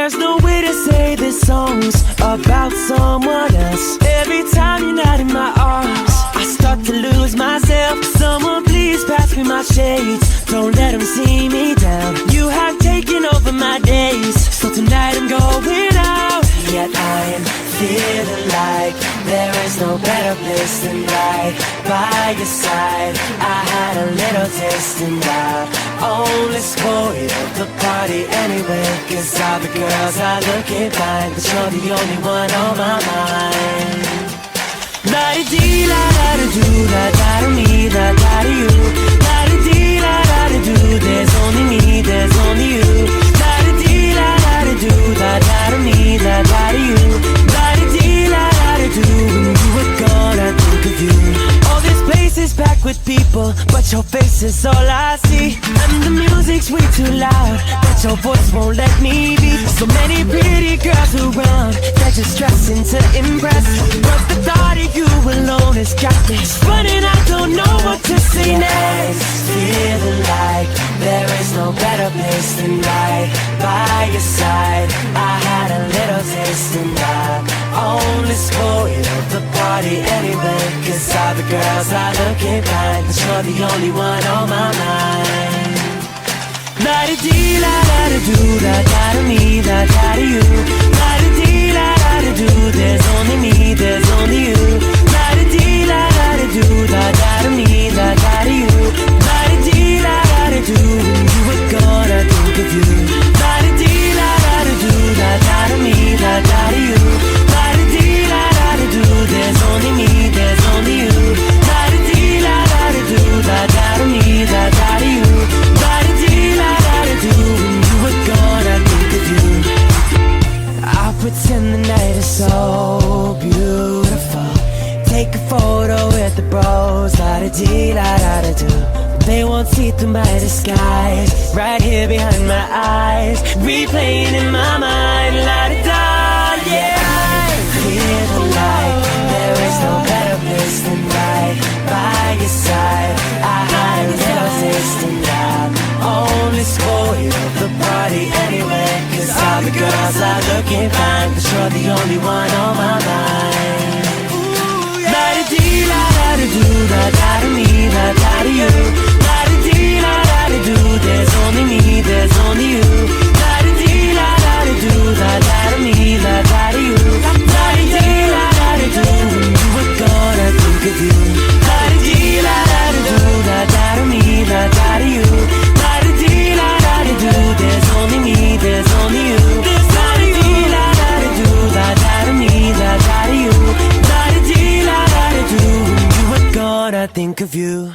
There's no way to say this song's about someone else. Every time you're not in my arms, I start to lose myself. Someone please pass me my shades, don't let them see me down. You have taken over my days, so tonight I'm going out. Yet I am feeling like there is no better place than right by your side. I had a little taste and I only spoiled the party anyway, 'cause all the girls are looking fine, but you're the only one on my mind. La-di-dee, la-da-da-do, la-da-da-me, la-da-da-you. La-di-dee, la-da-da-do, there's only me, there's only you. La-di-dee, la-da-da-do, la-da-da-me, la-da-da-you. La-di-dee, la-da-da-do, when you were gone I think of you. All this place is packed with people, but your face is all I see. And the music's way too loud, but your voice won't let me be. So many pretty girls around, they're just dressing to impress, but the thought of you alone has got me running. I don't know what to say next. Feeling like there is no better place than right by your side. I had a little taste and I only spoiled the party anyway, 'cause all the girls are looking fine, but you're the only one on my mind. La-di-dee, la-da-da-do, la-da-da-me, la-da-da-you. La-di-dee, la-da-da-do, there's only me, there's only you. La-di-dee, la-da-da-do, la-da-da-me, la-da-da-you. La-di-dee, la-da-da-do, when you were gone I think of you. La-di-dee, la-da-da-do, la-da-da-me, la-da-da-you. La-di-dee, la-da-da-do, there's only me, there's only you. La-di-dee, la-da-da-do, la-da-da-me, la-da-da-you. La-di-dee, la-da-da-do, when you were gone I think of you. I'll pretend the night is so beautiful, take a photo with the bros. La-da-dee, la-da-da-do, they won't see through my disguise, right here behind my eyes, replaying in my mind. La-da-da, yeah. Feeling like there is no better place than right by your side. I had a little taste and I only spoiled the party anyway, 'cause all the girls are looking fine, but you're the only one on my mind. La-di-dee, la-da-da-do, la-da-da-me, la-da-da-you. La-di-dee, la-da-da-do, there's only me, there's only you. La-di-dee, la-da-da-do, la-da-da-me, la-da-da-you. La-di-dee, la-da-da-do, when you were gone I think of you. La-di-dee, la-da-da-do, la-da-da-me, la-da-da-you. La-di-dee, la-da-da-do, there's only me, there's only you. La-di-dee, la-da-da-do, la-da-da-me, la-da-da-you. La-di-dee, la-da-da-do, when you were gone I think of you.